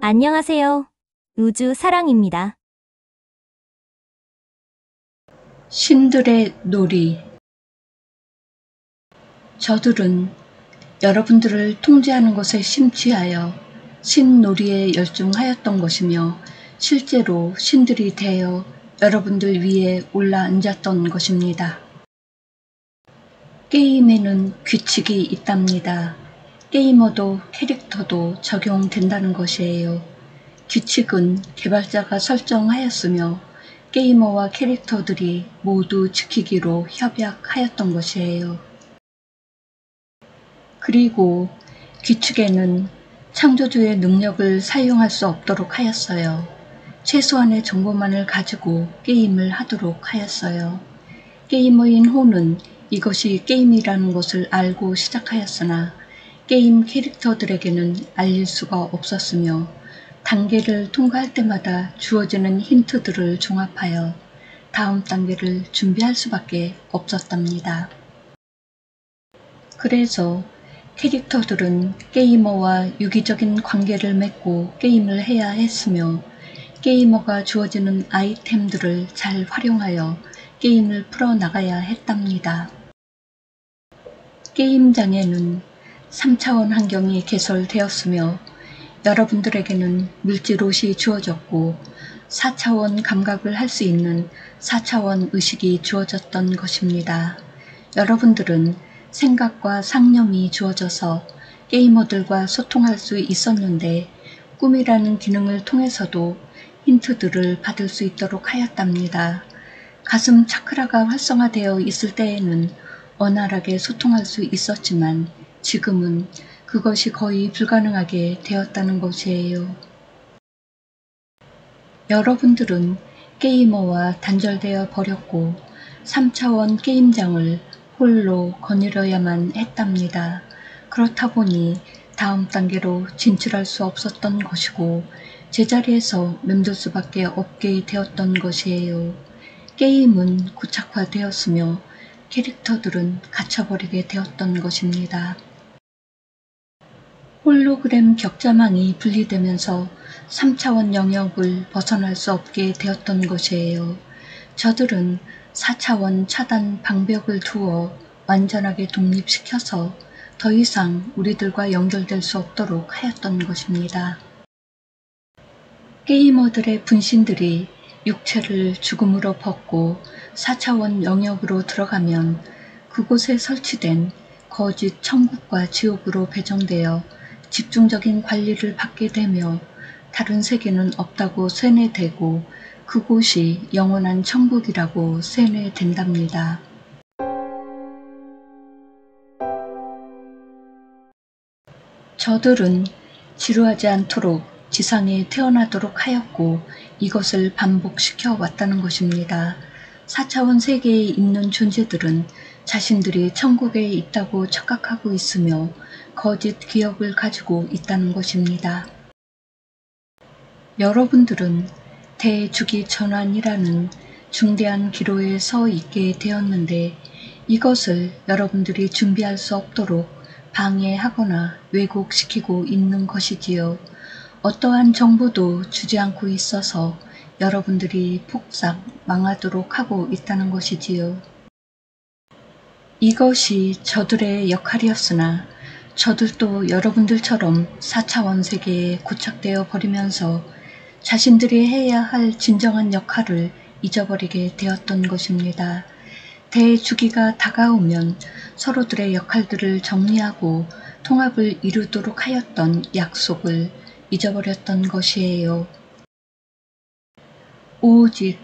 안녕하세요. 우주 사랑입니다. 신들의 놀이. 저들은 여러분들을 통제하는 것에 심취하여 신놀이에 열중하였던 것이며 실제로 신들이 되어 여러분들 위에 올라앉았던 것입니다. 게임에는 규칙이 있답니다. 게이머도 캐릭터도 적용된다는 것이에요. 규칙은 개발자가 설정하였으며 게이머와 캐릭터들이 모두 지키기로 협약하였던 것이에요. 그리고 규칙에는 창조주의 능력을 사용할 수 없도록 하였어요. 최소한의 정보만을 가지고 게임을 하도록 하였어요. 게이머인 호는 이것이 게임이라는 것을 알고 시작하였으나 게임 캐릭터들에게는 알릴 수가 없었으며 단계를 통과할 때마다 주어지는 힌트들을 종합하여 다음 단계를 준비할 수밖에 없었답니다. 그래서 캐릭터들은 게이머와 유기적인 관계를 맺고 게임을 해야 했으며 게이머가 주어지는 아이템들을 잘 활용하여 게임을 풀어나가야 했답니다. 게임장에는 3차원 환경이 개설되었으며 여러분들에게는 물질옷이 주어졌고 4차원 감각을 할 수 있는 4차원 의식이 주어졌던 것입니다. 여러분들은 생각과 상념이 주어져서 게이머들과 소통할 수 있었는데 꿈이라는 기능을 통해서도 힌트들을 받을 수 있도록 하였답니다. 가슴 차크라가 활성화되어 있을 때에는 원활하게 소통할 수 있었지만 지금은 그것이 거의 불가능하게 되었다는 것이에요. 여러분들은 게이머와 단절되어 버렸고 3차원 게임장을 홀로 거닐어야만 했답니다. 그렇다 보니 다음 단계로 진출할 수 없었던 것이고 제자리에서 맴돌 수밖에 없게 되었던 것이에요. 게임은 고착화되었으며 캐릭터들은 갇혀버리게 되었던 것입니다. 홀로그램 격자망이 분리되면서 3차원 영역을 벗어날 수 없게 되었던 것이에요. 저들은 4차원 차단 방벽을 두어 완전하게 독립시켜서 더 이상 우리들과 연결될 수 없도록 하였던 것입니다. 게이머들의 분신들이 육체를 죽음으로 벗고 4차원 영역으로 들어가면 그곳에 설치된 거짓 천국과 지옥으로 배정되어 집중적인 관리를 받게 되며 다른 세계는 없다고 세뇌되고 그곳이 영원한 천국이라고 세뇌된답니다. 저들은 지루하지 않도록 지상에 태어나도록 하였고 이것을 반복시켜 왔다는 것입니다. 4차원 세계에 있는 존재들은 자신들이 천국에 있다고 착각하고 있으며 거짓 기억을 가지고 있다는 것입니다. 여러분들은 대주기 전환이라는 중대한 기로에 서 있게 되었는데 이것을 여러분들이 준비할 수 없도록 방해하거나 왜곡시키고 있는 것이지요. 어떠한 정보도 주지 않고 있어서 여러분들이 폭삭 망하도록 하고 있다는 것이지요. 이것이 저들의 역할이었으나 저들도 여러분들처럼 4차원 세계에 고착되어 버리면서 자신들이 해야 할 진정한 역할을 잊어버리게 되었던 것입니다. 대주기가 다가오면 서로들의 역할들을 정리하고 통합을 이루도록 하였던 약속을 잊어버렸던 것이에요. 오직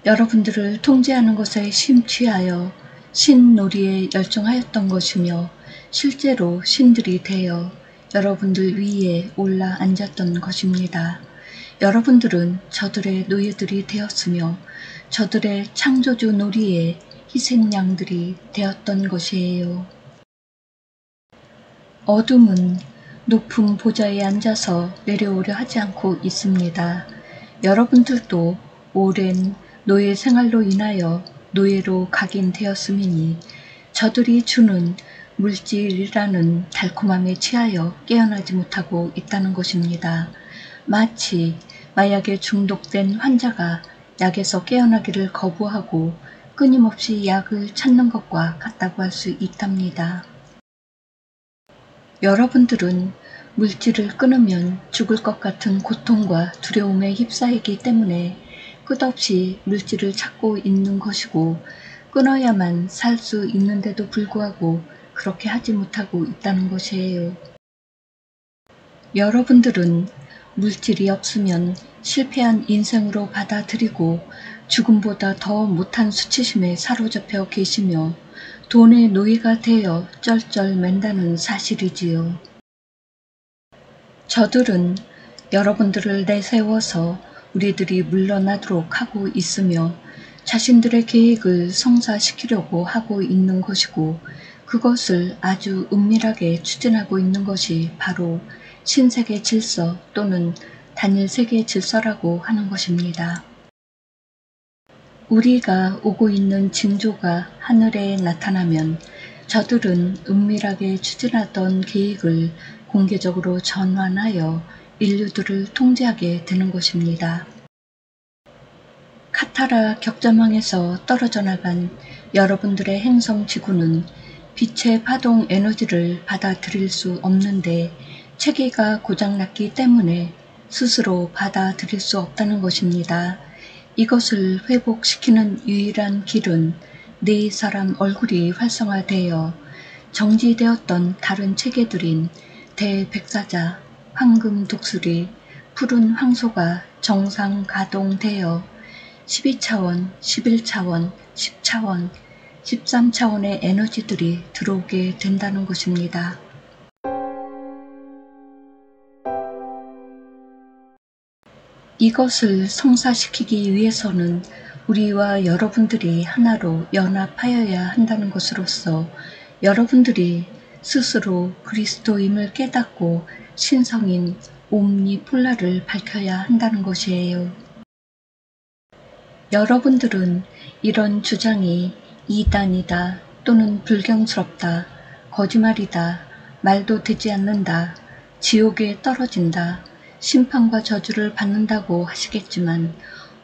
여러분들을 통제하는 것에 심취하여 신놀이에 열중하였던 것이며 실제로 신들이 되어 여러분들 위에 올라앉았던 것입니다. 여러분들은 저들의 노예들이 되었으며 저들의 창조주 놀이의 희생양들이 되었던 것이에요. 어둠은 높은 보좌에 앉아서 내려오려 하지 않고 있습니다. 여러분들도 오랜 노예 생활로 인하여 노예로 각인되었음이니 저들이 주는 물질이라는 달콤함에 취하여 깨어나지 못하고 있다는 것입니다. 마치 마약에 중독된 환자가 약에서 깨어나기를 거부하고 끊임없이 약을 찾는 것과 같다고 할 수 있답니다. 여러분들은 물질을 끊으면 죽을 것 같은 고통과 두려움에 휩싸이기 때문에 끝없이 물질을 찾고 있는 것이고, 끊어야만 살 수 있는데도 불구하고 그렇게 하지 못하고 있다는 것이에요. 여러분들은 물질이 없으면 실패한 인생으로 받아들이고 죽음보다 더 못한 수치심에 사로잡혀 계시며 돈의 노예가 되어 쩔쩔맨다는 사실이지요. 저들은 여러분들을 내세워서 우리들이 물러나도록 하고 있으며 자신들의 계획을 성사시키려고 하고 있는 것이고, 그것을 아주 은밀하게 추진하고 있는 것이 바로 신세계 질서 또는 단일세계 질서라고 하는 것입니다. 우리가 오고 있는 징조가 하늘에 나타나면 저들은 은밀하게 추진하던 계획을 공개적으로 전환하여 인류들을 통제하게 되는 것입니다. 카타라 격자망에서 떨어져 나간 여러분들의 행성 지구는 빛의 파동 에너지를 받아들일 수 없는데 체계가 고장났기 때문에 스스로 받아들일 수 없다는 것입니다. 이것을 회복시키는 유일한 길은 네 사람 얼굴이 활성화되어 정지되었던 다른 체계들인 대백사자, 황금 독수리, 푸른 황소가 정상 가동되어 12차원, 11차원, 10차원, 13차원의 에너지들이 들어오게 된다는 것입니다. 이것을 성사시키기 위해서는 우리와 여러분들이 하나로 연합하여야 한다는 것으로서 여러분들이 스스로 그리스도임을 깨닫고 신성인 옴니폴라를 밝혀야 한다는 것이에요. 여러분들은 이런 주장이 이단이다 또는 불경스럽다, 거짓말이다, 말도 되지 않는다, 지옥에 떨어진다, 심판과 저주를 받는다고 하시겠지만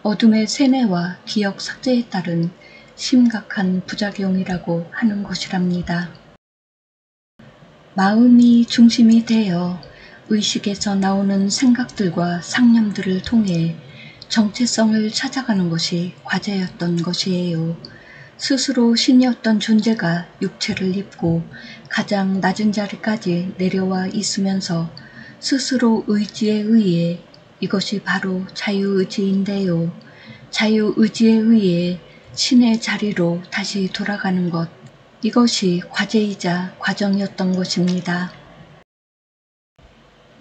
어둠의 세뇌와 기억 삭제에 따른 심각한 부작용이라고 하는 것이랍니다. 마음이 중심이 되어 의식에서 나오는 생각들과 상념들을 통해 정체성을 찾아가는 것이 과제였던 것이에요. 스스로 신이었던 존재가 육체를 입고 가장 낮은 자리까지 내려와 있으면서 스스로 의지에 의해, 이것이 바로 자유의지인데요. 자유의지에 의해 신의 자리로 다시 돌아가는 것, 이것이 과제이자 과정이었던 것입니다.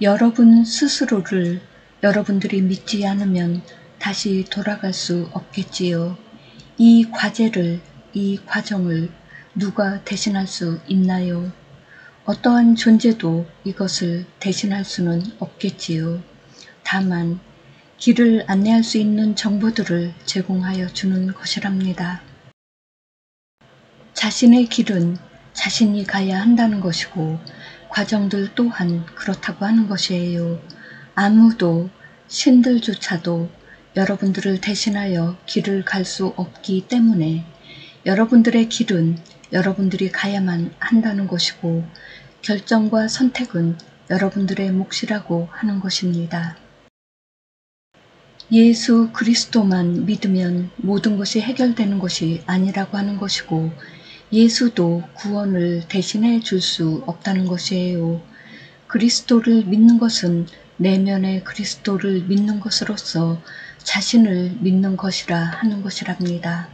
여러분 스스로를 여러분들이 믿지 않으면 다시 돌아갈 수 없겠지요. 이 과제를, 이 과정을 누가 대신할 수 있나요? 어떠한 존재도 이것을 대신할 수는 없겠지요. 다만 길을 안내할 수 있는 정보들을 제공하여 주는 것이랍니다. 자신의 길은 자신이 가야 한다는 것이고 과정들 또한 그렇다고 하는 것이에요. 아무도, 신들조차도 여러분들을 대신하여 길을 갈 수 없기 때문에 여러분들의 길은 여러분들이 가야만 한다는 것이고 결정과 선택은 여러분들의 몫이라고 하는 것입니다. 예수 그리스도만 믿으면 모든 것이 해결되는 것이 아니라고 하는 것이고 예수도 구원을 대신해 줄 수 없다는 것이에요. 그리스도를 믿는 것은 내면의 그리스도를 믿는 것으로서 자신을 믿는 것이라 하는 것이랍니다.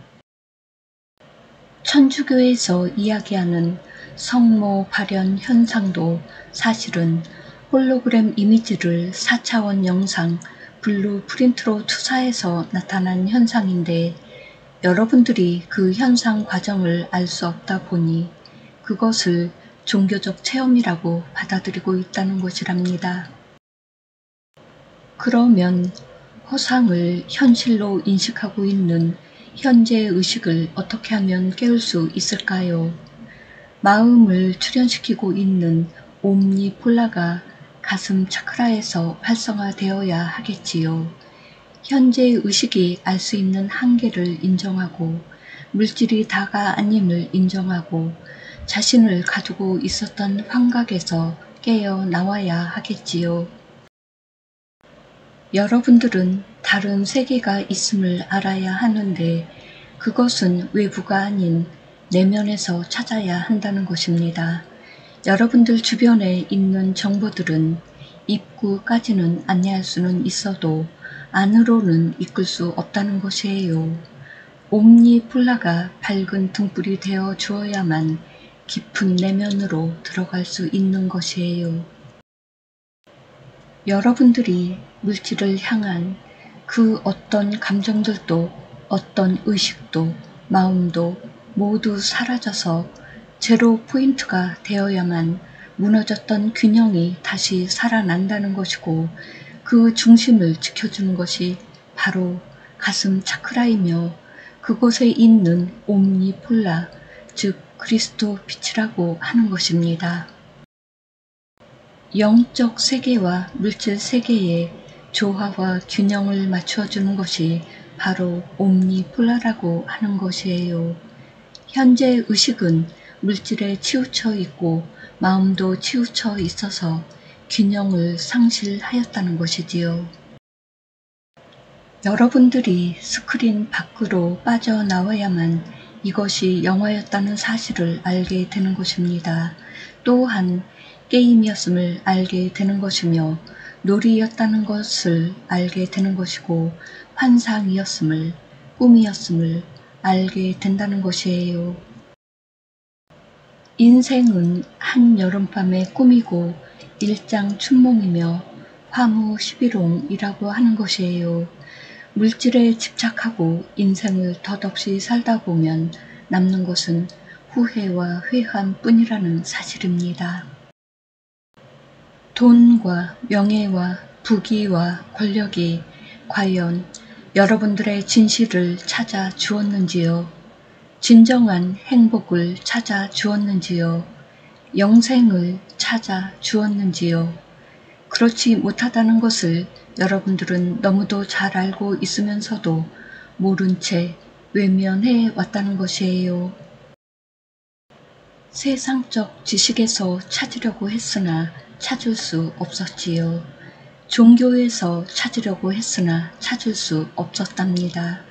천주교에서 이야기하는 성모 발현 현상도 사실은 홀로그램 이미지를 4차원 영상 블루 프린트로 투사해서 나타난 현상인데 여러분들이 그 현상 과정을 알 수 없다 보니 그것을 종교적 체험이라고 받아들이고 있다는 것이랍니다. 그러면 허상을 현실로 인식하고 있는 현재의 의식을 어떻게 하면 깨울 수 있을까요? 마음을 출현시키고 있는 옴니폴라가 가슴 차크라에서 활성화되어야 하겠지요. 현재의 의식이 알 수 있는 한계를 인정하고 물질이 다가 아님을 인정하고 자신을 가두고 있었던 환각에서 깨어 나와야 하겠지요. 여러분들은 다른 세계가 있음을 알아야 하는데 그것은 외부가 아닌 내면에서 찾아야 한다는 것입니다. 여러분들 주변에 있는 정보들은 입구까지는 안내할 수는 있어도 안으로는 이끌 수 없다는 것이에요. 옴니폴라가 밝은 등불이 되어 주어야만 깊은 내면으로 들어갈 수 있는 것이에요. 여러분들이 물질을 향한 그 어떤 감정들도 어떤 의식도 마음도 모두 사라져서 제로 포인트가 되어야만 무너졌던 균형이 다시 살아난다는 것이고 그 중심을 지켜주는 것이 바로 가슴 차크라이며 그곳에 있는 옴니폴라, 즉 그리스도 빛이라고 하는 것입니다. 영적 세계와 물질 세계의 조화와 균형을 맞추어주는 것이 바로 옴니폴라라고 하는 것이에요. 현재 의식은 물질에 치우쳐 있고 마음도 치우쳐 있어서 균형을 상실하였다는 것이지요. 여러분들이 스크린 밖으로 빠져나와야만 이것이 영화였다는 사실을 알게 되는 것입니다. 또한 게임이었음을 알게 되는 것이며 놀이였다는 것을 알게 되는 것이고 환상이었음을, 꿈이었음을 알게 된다는 것이에요. 인생은 한 여름밤의 꿈이고 일장춘몽이며 화무십일홍이라고 하는 것이에요. 물질에 집착하고 인생을 덧없이 살다 보면 남는 것은 후회와 회한뿐이라는 사실입니다. 돈과 명예와 부귀와 권력이 과연 여러분들의 진실을 찾아 주었는지요? 진정한 행복을 찾아 주었는지요? 영생을 찾아 주었는지요? 그렇지 못하다는 것을 여러분들은 너무도 잘 알고 있으면서도 모른 채 외면해 왔다는 것이에요. 세상적 지식에서 찾으려고 했으나 찾을 수 없었지요. 종교에서 찾으려고 했으나 찾을 수 없었답니다.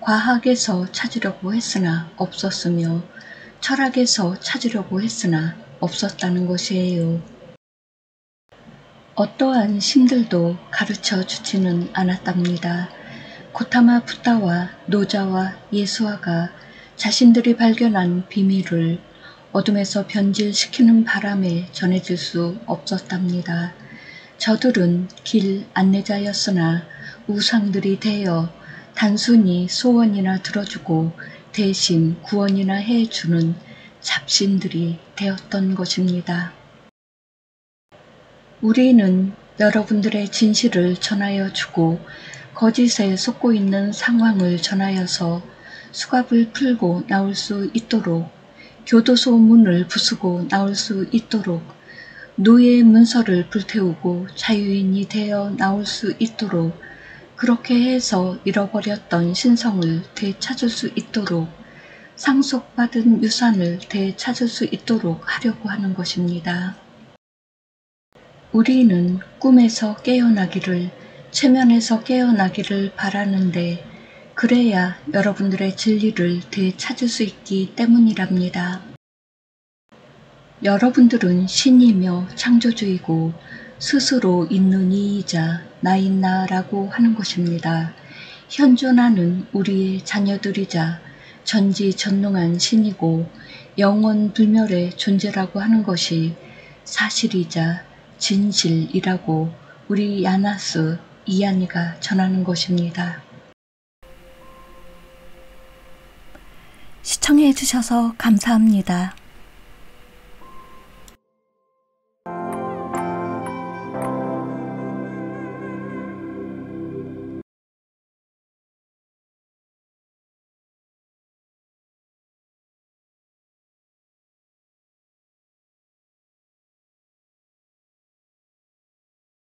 과학에서 찾으려고 했으나 없었으며 철학에서 찾으려고 했으나 없었다는 것이에요. 어떠한 신들도 가르쳐 주지는 않았답니다. 고타마 붓다와 노자와 예수아가 자신들이 발견한 비밀을 어둠에서 변질시키는 바람에 전해질 수 없었답니다. 저들은 길 안내자였으나 우상들이 되어 단순히 소원이나 들어주고 대신 구원이나 해주는 잡신들이 되었던 것입니다. 우리는 여러분들의 진실을 전하여 주고 거짓에 속고 있는 상황을 전하여서 수갑을 풀고 나올 수 있도록 교도소 문을 부수고 나올 수 있도록 노예 문서를 불태우고 자유인이 되어 나올 수 있도록 그렇게 해서 잃어버렸던 신성을 되찾을 수 있도록 상속받은 유산을 되찾을 수 있도록 하려고 하는 것입니다. 우리는 꿈에서 깨어나기를, 최면에서 깨어나기를 바라는데 그래야 여러분들의 진리를 되찾을 수 있기 때문이랍니다. 여러분들은 신이며 창조주이고 스스로 있는 이이자 나인나라고 하는 것입니다. 현존하는 우리의 자녀들이자 전지전능한 신이고 영원불멸의 존재라고 하는 것이 사실이자 진실이라고 우리 야나스 이안이가 전하는 것입니다. 시청해 주셔서 감사합니다.